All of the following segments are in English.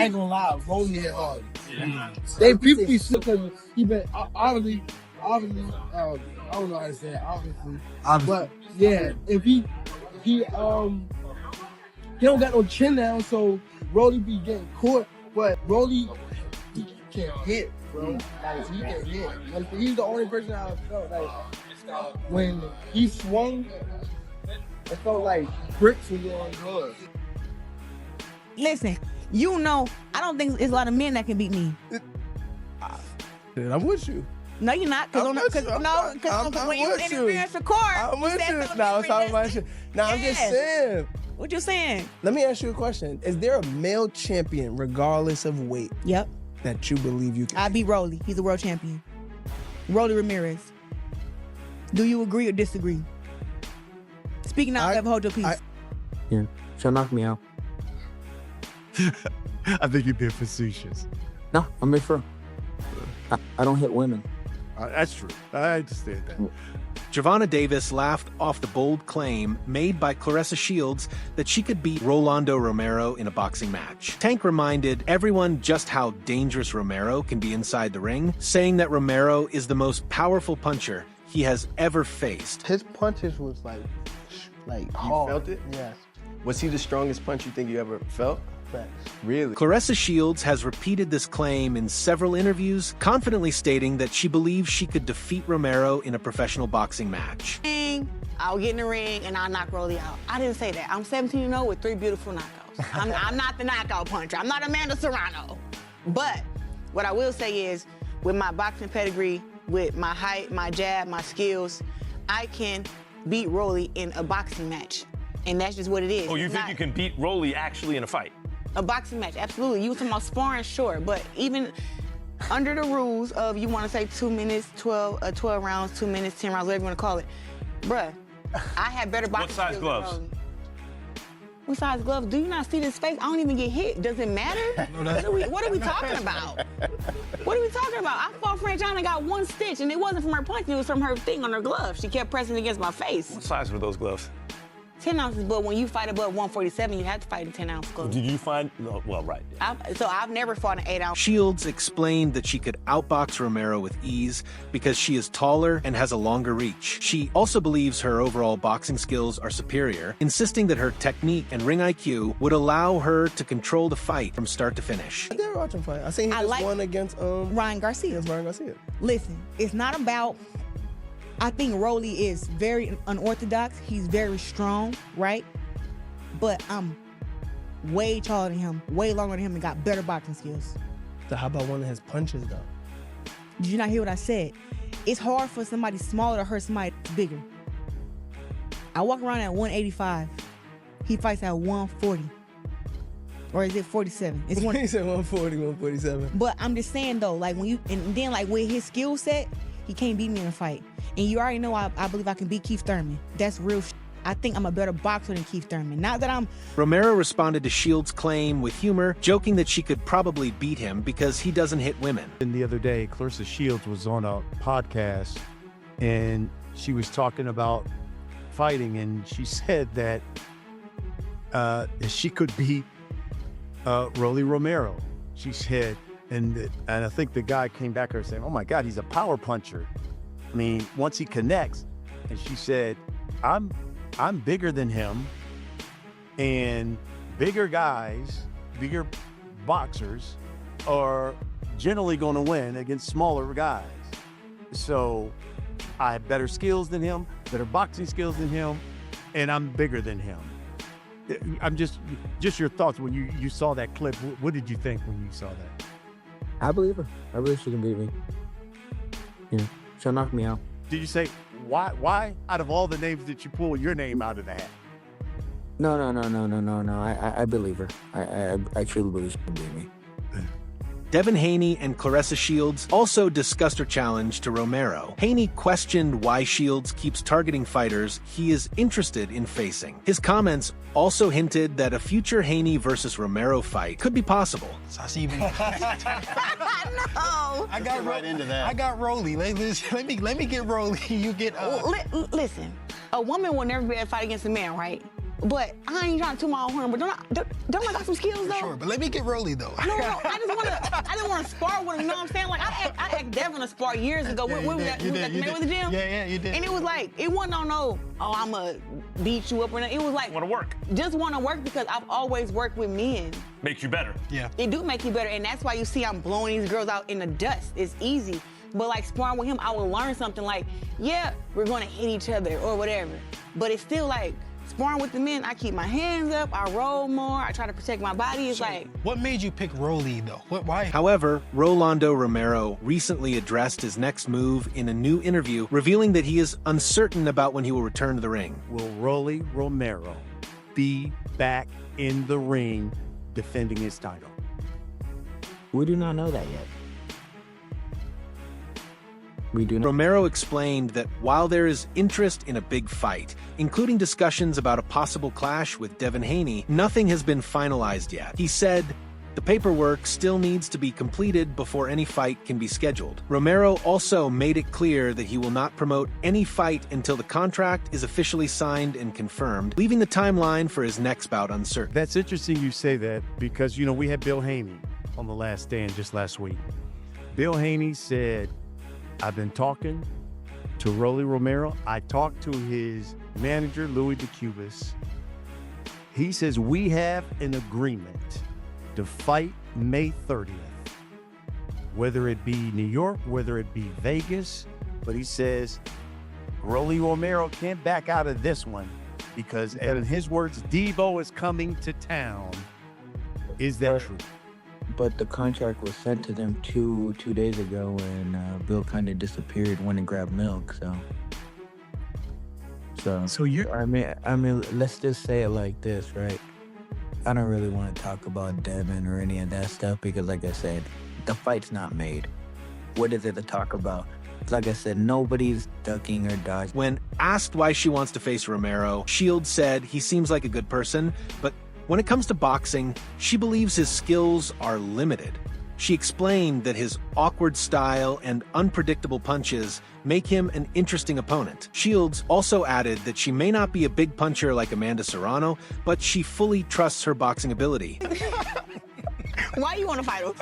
I ain't gonna lie, Rolly hit hard. They people be sick because he been obviously. I don't know how to say it. Obviously. But yeah, if he don't got no chin down, so Rolly be getting caught. But Rolly, he can hit, bro. Like he can hit. Like, he's the only person I felt like when he swung, it felt like bricks were going good. Listen, you know, I don't think there's a lot of men that can beat me. Dude, I'm with you. No, you're not. Because when you interfere for court, I'm with you. No, I'm talking about you. No, I'm just saying. What you saying? Let me ask you a question. Is there a male champion, regardless of weight, Yep. that you believe you can? I beat Rolly. He's a world champion. Rolly Ramirez. Do you agree or disagree? Speaking out, never hold your peace. Yeah, she'll knock me out. I think you're being facetious. No, I'm made for. I don't hit women. That's true. I understand that. Gervonta Davis laughed off the bold claim made by Claressa Shields that she could beat Rolando Romero in a boxing match. Tank reminded everyone just how dangerous Romero can be inside the ring, saying that Romero is the most powerful puncher he has ever faced. His punches was like hard. You felt it? Yes. Was he the strongest punch you think you ever felt? Facts. Really? Claressa Shields has repeated this claim in several interviews, confidently stating that she believes she could defeat Romero in a professional boxing match. I'll get in the ring and I'll knock Rolly out. I didn't say that. I'm 17-0 with 3 beautiful knockouts. I'm not the knockout puncher. I'm not Amanda Serrano. But what I will say is, with my boxing pedigree, with my height, my jab, my skills, I can beat Rolly in a boxing match. And that's just what it is. Oh, you think you can beat Rolly actually in a fight? A boxing match, absolutely. You were talking about sparring, sure, but even under the rules of, you want to say 2 minutes, 12 rounds, 2 minutes, 10 rounds, whatever you want to call it, bruh, I had better boxing What size skills gloves? than Rolly. What size gloves? Do you not see this face? I don't even get hit. Does it matter? What are we talking about? What are we talking about? I fought Franchina and got 1 stitch, and it wasn't from her punch, it was from her thing on her glove. She kept pressing against my face. What size were those gloves? 10 ounces, but when you fight above 147, you have to fight in 10-ounce gloves. Did you find, well, right. So I've never fought an 8-ounce. Shields explained that she could outbox Romero with ease because she is taller and has a longer reach. She also believes her overall boxing skills are superior, insisting that her technique and ring IQ would allow her to control the fight from start to finish. I did watch him fight. I seen he just won against Ryan Garcia. Ryan Garcia. Listen, it's not about. I think Rolly is very unorthodox. He's very strong, right? But I'm way taller than him, way longer than him, and got better boxing skills. So how about one of his punches, though? Did you not hear what I said? It's hard for somebody smaller to hurt somebody that's bigger. I walk around at 185. He fights at 140. Or is it 47? It's He said 140, 147. But I'm just saying, though, like when you, and then like with his skill set, he can't beat me in a fight. And you already know I believe I can beat Keith Thurman. That's real shit. I think I'm a better boxer than Keith Thurman. Not that I'm... Romero responded to Shields' claim with humor, joking that she could probably beat him because he doesn't hit women. And the other day, Claressa Shields was on a podcast, and she was talking about fighting, and she said that she could beat Rolly Romero. She said, and I think the guy came back to her saying, oh my God, he's a power puncher. I mean, once he connects, and she said, I'm bigger than him, and bigger guys, bigger boxers are generally going to win against smaller guys. So I have better skills than him, better boxing skills than him, and I'm bigger than him. I'm just your thoughts when you saw that clip. What did you think when you saw that? I believe her. I believe she can beat me. Yeah, she'll knock me out. Did you say, why out of all the names did you pull your name out of the hat? No. I believe her. I truly believe she can beat me. Devin Haney and Claressa Shields also discussed her challenge to Romero. Haney questioned why Shields keeps targeting fighters he is interested in facing. His comments also hinted that a future Haney versus Romero fight could be possible. So I see you. No. I got right into that. I got Rolly. Let me get Rolly. You get. Listen, a woman will never be able to fight against a man, right? But I ain't trying to toot my own horn, but don't I got some skills though? Sure, but let me get Rolly though. No, I didn't want to spar with him, you know what I'm saying? Like, I asked Devin to spar years ago. We was at the gym. Yeah, you did. And it was like, it wasn't on no, oh, I'm going to beat you up or nothing. It was like, Want to work. just want to work because I've always worked with men. Makes you better. Yeah. It do make you better, and that's why you see I'm blowing these girls out in the dust. It's easy. But like sparring with him, I will learn something like, yeah, we're going to hit each other or whatever. But it's still like, sparring with the men, I keep my hands up, I roll more, I try to protect my body. It's like... What made you pick Rolly, though? Why? However, Rolando Romero recently addressed his next move in a new interview, revealing that he is uncertain about when he will return to the ring. Will Rolly Romero be back in the ring defending his title? We do not know that yet. We do not. Romero explained that while there is interest in a big fight, including discussions about a possible clash with Devin Haney, nothing has been finalized yet. He said, the paperwork still needs to be completed before any fight can be scheduled. Romero also made it clear that he will not promote any fight until the contract is officially signed and confirmed, leaving the timeline for his next bout uncertain. That's interesting you say that because, you know, we had Bill Haney on The Last Stand just last week. Bill Haney said, I've been talking to Rolly Romero. I talked to his manager, Louis DeCubas. He says we have an agreement to fight May 30th, whether it be New York, whether it be Vegas. But he says Rolly Romero can't back out of this one because, in his words, Devo is coming to town. Is that true? But the contract was sent to them two days ago, and Bill kind of disappeared, went and grabbed milk. So you're. I mean, let's just say it like this, right? I don't really want to talk about Devin or any of that stuff because, like I said, the fight's not made. What is it to talk about? Like I said, nobody's ducking or dodging. When asked why she wants to face Romero, Shields said he seems like a good person, but when it comes to boxing, she believes his skills are limited. She explained that his awkward style and unpredictable punches make him an interesting opponent. Shields also added that she may not be a big puncher like Amanda Serrano, but she fully trusts her boxing ability. Why you want to fight him?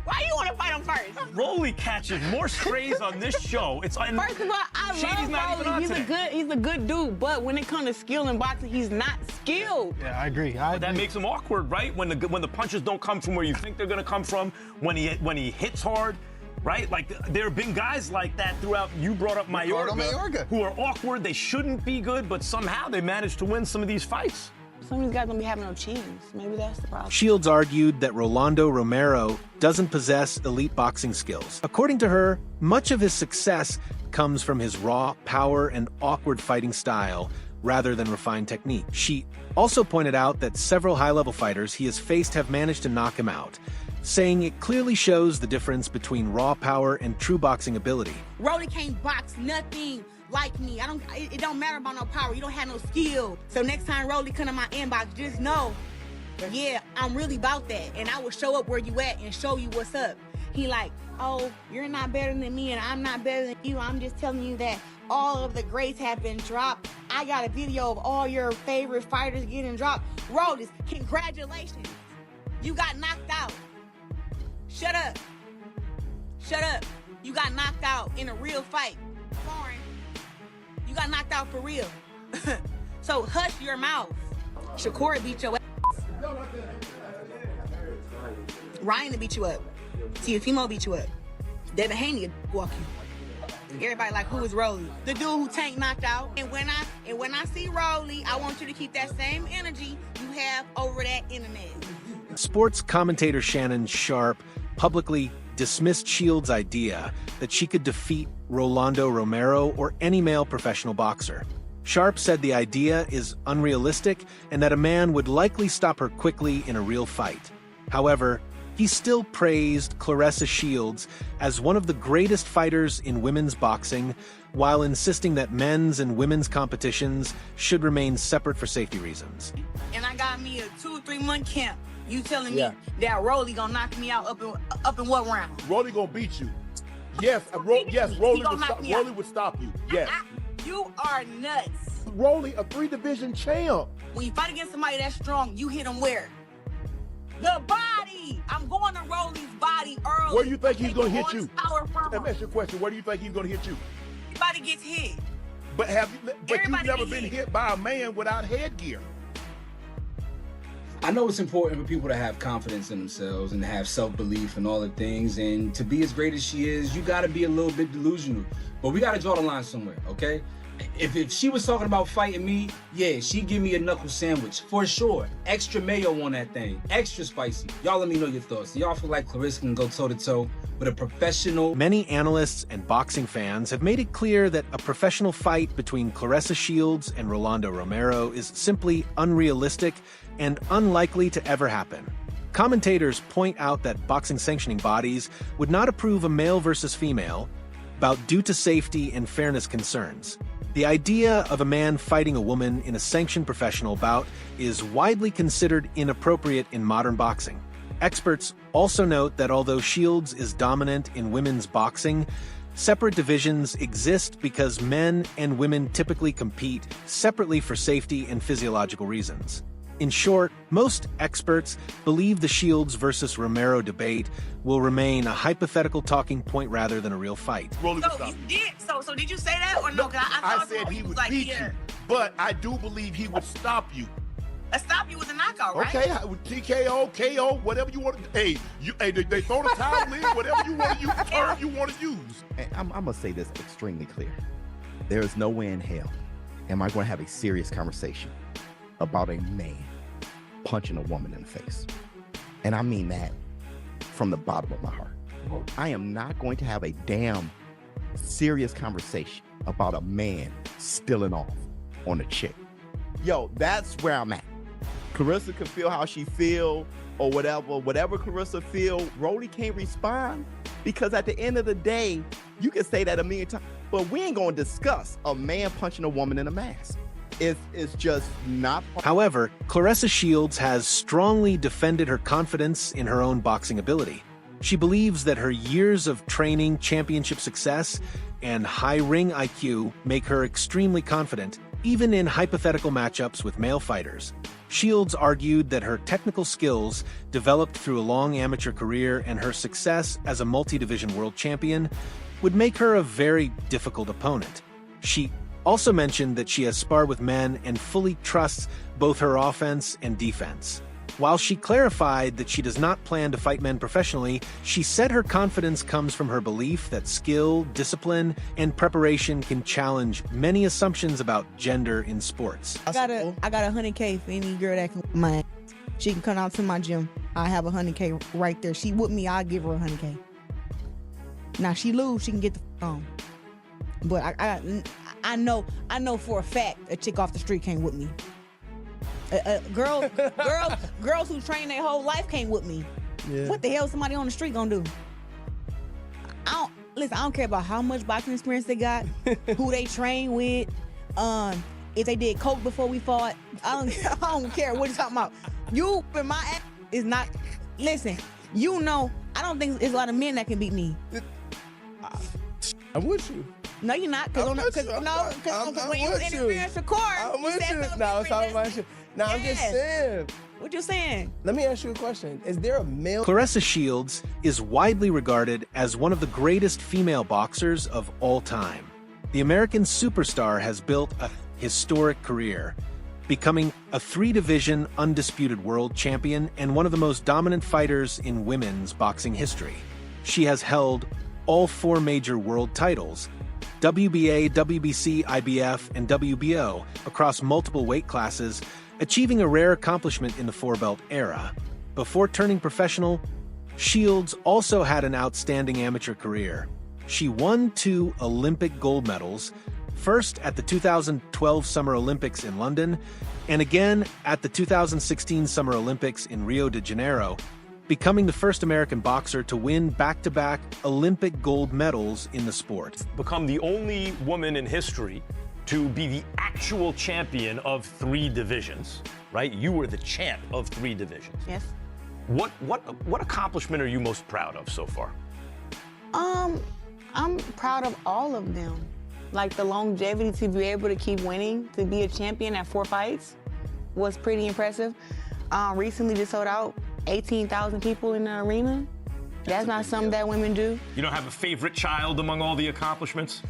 Why you want to fight him first? Rolly catches more strays on this show. It's on. First of all, I love Rolly. He's a good dude, but when it comes to skill in boxing, he's not skilled. Yeah, I agree. That makes him awkward, right? When the punches don't come from where you think they're gonna come from, when he hits hard, right? Like there have been guys like that throughout. You brought up Mayorga, who are awkward. They shouldn't be good, but somehow they managed to win some of these fights. Some of these guys don't be having no chins. Maybe that's the problem. Shields argued that Rolando Romero doesn't possess elite boxing skills. According to her, much of his success comes from his raw power and awkward fighting style rather than refined technique. She also pointed out that several high-level fighters he has faced have managed to knock him out, saying it clearly shows the difference between raw power and true boxing ability. Rolly can't box nothing like me. It don't matter about no power. You don't have no skill. So next time Rolly come to my inbox, just know, yeah, I'm really about that. And I will show up where you at and show you what's up. He like, oh, you're not better than me and I'm not better than you. I'm just telling you that all of the greats have been dropped. I got a video of all your favorite fighters getting dropped. Rolly, congratulations. You got knocked out. Shut up. Shut up. You got knocked out in a real fight. Foreign. You got knocked out for real. So hush your mouth. Shakur beat your ass. Ryan will beat you up. Teofimo beat you up. Devin Haney will walk you. Everybody like, who is Rolly? The dude who Tank knocked out. And when I see Rolly, I want you to keep that same energy you have over that internet. Sports commentator Shannon Sharp publicly dismissed Shields' idea that she could defeat Rolando Romero or any male professional boxer. Sharp said the idea is unrealistic and that a man would likely stop her quickly in a real fight. However, he still praised Claressa Shields as one of the greatest fighters in women's boxing, while insisting that men's and women's competitions should remain separate for safety reasons. And I got me a 2 or 3 month camp. You telling me that Rolly gonna knock me out up in what round? Rolly gonna beat you. Yes, Rolly would stop you. Yes. You are nuts. Rolly a 3-division champ. When you fight against somebody that's strong, you hit them where? The body. I'm going to Rolly's body early. Where do you think he's going to hit All you? this power from Let me him. ask you a question. Where do you think he's going to hit you? Everybody gets hit. But you've Everybody never get been hit. hit by a man without headgear. I know it's important for people to have confidence in themselves and have self-belief and all the things. And to be as great as she is, you got to be a little bit delusional. But we got to draw the line somewhere, okay? If she was talking about fighting me, yeah, she'd give me a knuckle sandwich for sure. Extra mayo on that thing, extra spicy. Y'all let me know your thoughts. Do y'all feel like Claressa can go toe-to-toe with a professional? Many analysts and boxing fans have made it clear that a professional fight between Claressa Shields and Rolando Romero is simply unrealistic and unlikely to ever happen. Commentators point out that boxing sanctioning bodies would not approve a male versus female bout due to safety and fairness concerns. The idea of a man fighting a woman in a sanctioned professional bout is widely considered inappropriate in modern boxing. Experts also note that although Shields is dominant in women's boxing, separate divisions exist because men and women typically compete separately for safety and physiological reasons. In short, most experts believe the Shields versus Romero debate will remain a hypothetical talking point rather than a real fight. So you did. So did you say that or no? 'Cause I said he would like, beat yeah. you, but I do believe he would stop you. Stop you with a knockout, right? Okay, TKO, KO, whatever you want to. Hey, they throw the towel in, whatever you want to use, the term you want to use. And I'm gonna say this extremely clear. There is no way in hell am I going to have a serious conversation about a man punching a woman in the face. And I mean that from the bottom of my heart. I am not going to have a damn serious conversation about a man stealing off on a chick. Yo, that's where I'm at. Claressa can feel how she feel or whatever Claressa feel, Rolly can't respond because at the end of the day, you can say that a million times, but we ain't gonna discuss a man punching a woman in a mask. It's just not. However, Claressa Shields has strongly defended her confidence in her own boxing ability. She believes that her years of training, championship success, and high ring IQ make her extremely confident, even in hypothetical matchups with male fighters. Shields argued that her technical skills, developed through a long amateur career, and her success as a multi-division world champion would make her a very difficult opponent. She also mentioned that she has sparred with men and fully trusts both her offense and defense. While she clarified that she does not plan to fight men professionally, she said her confidence comes from her belief that skill, discipline, and preparation can challenge many assumptions about gender in sports. I got a $100K for any girl that can my. She can come out to my gym. I have a $100K right there. She with me, I'll give her a $100K. Now she lose, she can get the on. But I know for a fact a chick off the street can't whip me. Girls who train their whole life can't whip me. Yeah. What the hell is somebody on the street gonna do? I don't care about how much boxing experience they got, who they train with, if they did coke before we fought. I don't care what you're talking about. You in my ass is not. Listen, you know I don't think there's a lot of men that can beat me. I'm with you. No, you're not. Because when you interference the court, I'm you with said you. something No, it's different. all about you. No, I'm just saying. What you saying? Let me ask you a question. Is there a male? Claressa Shields is widely regarded as one of the greatest female boxers of all time. The American superstar has built a historic career, becoming a 3-division undisputed world champion and one of the most dominant fighters in women's boxing history. She has held all 4 major world titles, WBA, WBC, IBF, and WBO, across multiple weight classes, achieving a rare accomplishment in the 4-belt era. Before turning professional, Shields also had an outstanding amateur career. She won 2 Olympic gold medals, first at the 2012 Summer Olympics in London, and again at the 2016 Summer Olympics in Rio de Janeiro, becoming the first American boxer to win back-to-back Olympic gold medals in the sport. Become the only woman in history to be the actual champion of 3 divisions, right? You were the champ of 3 divisions. Yes. What accomplishment are you most proud of so far? I'm proud of all of them. like the longevity to be able to keep winning, to be a champion at 4 fights was pretty impressive. Recently just sold out 18,000 people in the arena. That's not something that women do. You don't have a favorite child among all the accomplishments?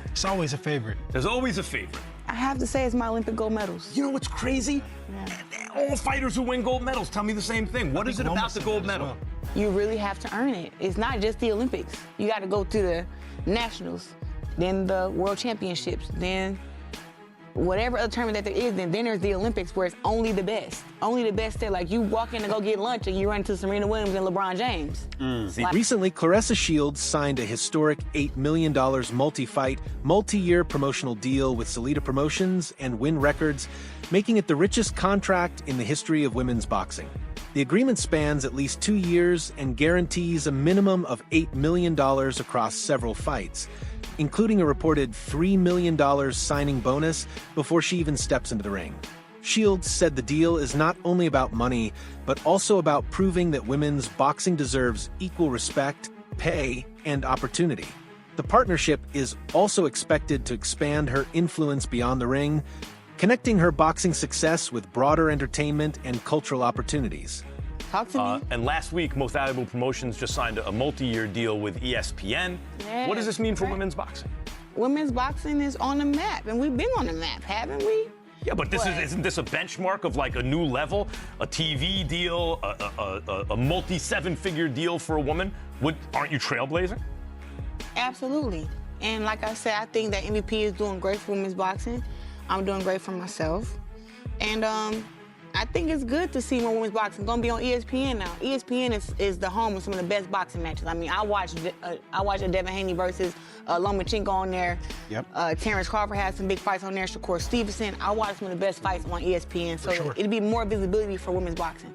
It's always a favorite. There's always a favorite. I have to say it's my Olympic gold medals. You know what's crazy? All fighters who win gold medals tell me the same thing. What is it about the gold medal? Well. You really have to earn it. It's not just the Olympics. You got to go to the nationals, then the world championships, then whatever other tournament that there is, then there's the Olympics where it's only the best. Only the best there. Like you walk in to go get lunch and you run into Serena Williams and LeBron James. Recently, Claressa Shields signed a historic $8 million multi-fight, multi-year promotional deal with Salida Promotions and Win Records, making it the richest contract in the history of women's boxing. The agreement spans at least 2 years and guarantees a minimum of $8 million across several fights, including a reported $3 million signing bonus before she even steps into the ring. Shields said the deal is not only about money, but also about proving that women's boxing deserves equal respect, pay, and opportunity. The partnership is also expected to expand her influence beyond the ring, connecting her boxing success with broader entertainment and cultural opportunities. Talk to me. And last week, Most Valuable Promotions just signed a multi-year deal with ESPN. Yeah, what does this mean for women's boxing? Women's boxing is on the map, and we've been on the map, haven't we? Yeah, but isn't this a benchmark of like a new level? A TV deal, a multi-7-figure deal for a woman? Aren't you trailblazing? Absolutely. And like I said, I think that MVP is doing great for women's boxing. I'm doing great for myself. And I think it's good to see more women's boxing. Gonna be on ESPN now. ESPN is the home of some of the best boxing matches. I mean, I watched a Devin Haney versus Lomachenko on there. Yep. Terrence Crawford had some big fights on there. Shakur Stevenson. I watched some of the best fights on ESPN. So sure. it'll be more visibility for women's boxing.